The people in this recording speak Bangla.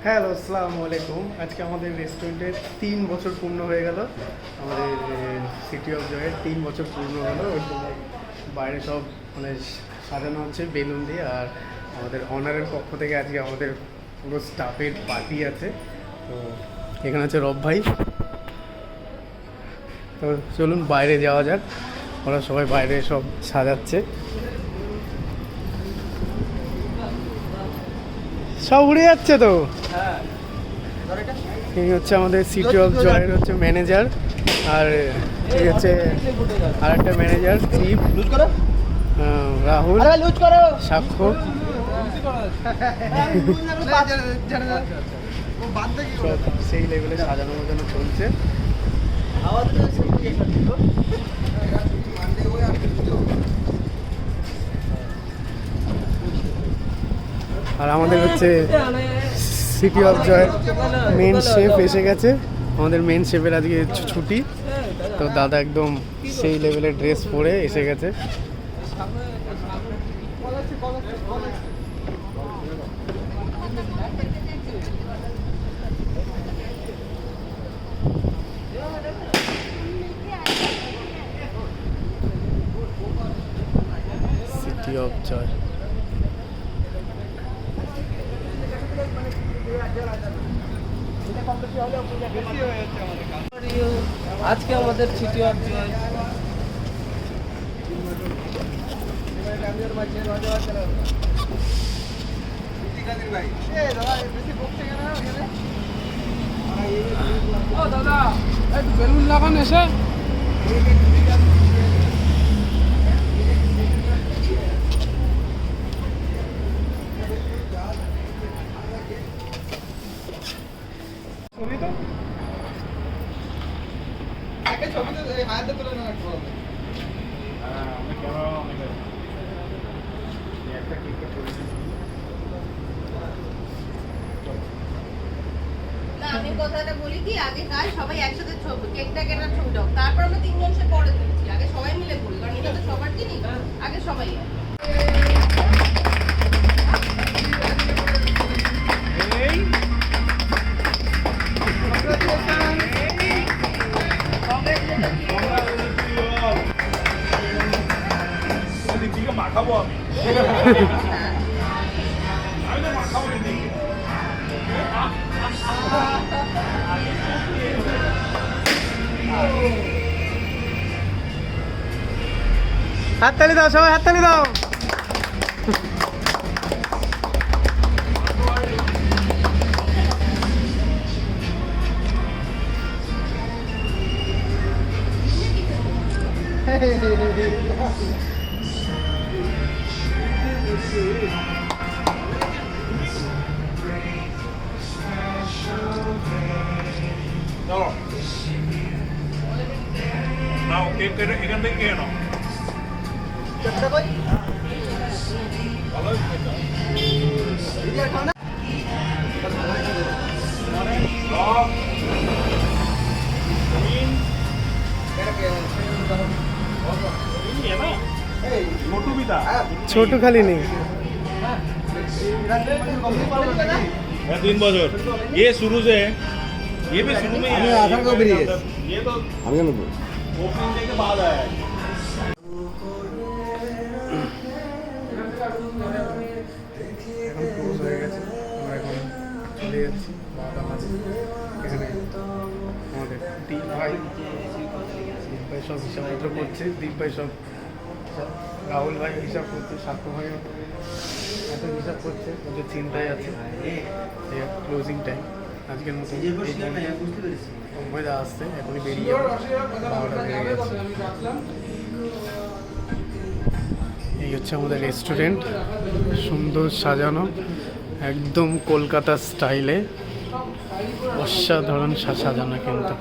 হ্যালো, আসসালামু আলাইকুম। আজকে আমাদের রেস্টুরেন্টের 3 বছর পূর্ণ হয়ে গেল। আমাদের সিটি অফ জয়ের 3 বছর পূর্ণ হলো। ওই জন্য বাইরে সব মানে সাজানো হচ্ছে বেলুন দিয়ে। আর আমাদের অনারের পক্ষ থেকে আজকে আমাদের পুরো স্টাফের পার্টি আছে। তো এখানে আছে রব ভাই। তো চলুন বাইরে যাওয়া যাক। ওরা সবাই বাইরে সব সাজাচ্ছে, সব উড়ে যাচ্ছে। তো এই হচ্ছে আমাদের সিটি অফ জয়ের হচ্ছে ম্যানেজার, আর এই হচ্ছে আর একটা ম্যানেজার দীপ, রাহুল, সাক্ষ্য। সেই লেভেলে সাজানো গোছানো চলছে। আর আমাদের হচ্ছে সিটি অফ জয়ের মেন শেফ এসে গেছে। আমাদের মেন শেফের আজকে ছুটি, তো দাদা একদম সেই লেভেলের ড্রেস পরে এসে গেছে। City of joy. আজকে আমাদের সিটি অফ জয় দাদা একটু বেলুন লাগান এসে। আমি কথাটা বলি কি, আগে কাজ সবাই একসাথে ছবি কেকটা কেনার ছবিটা, তারপর আমরা তিনজন সে পরে তুলছি। আগে সবাই মিলে করি, কারণ এটা তো সবার জিনিস। আগে সবাই মাখাবো আমি তো মাখাবো। হাততালি দাও সবাই, হাততালি দাও। চলো নাও কেক এখান থেকে খেয়ে নাও। ছোট খালি নেই। 3 বছর ये शुरू से ये भी शुरू में আমি আধার কার্ড বেরিয়ে গেছি। ये तो আমি কেন ओपनिंग डे के बाद आया है। এখন ক্লোজ হয়ে গেছে, আমরা এখন চলে যাচ্ছি 12টা বাজে। এখানে আমাদের দীপ ভাই সব হিসাবপত্র করছে, দীপ ভাই সব, রাহুল ভাই হিসাব করছে, সাক্ষ্য ভাই এত হিসাব করছে, ওদের চিন্তায় আছে। ক্লোজিং টাইম আজকের মতো সময়টা আসছে, এখনই বেরিয়ে যাবে। 12টা বেরিয়ে গেছে। এই হচ্ছে আমাদের রেস্টুরেন্ট, সুন্দর সাজানো, একদম কলকাতা স্টাইলে, অসাধারণ সাজানো কিন্তু।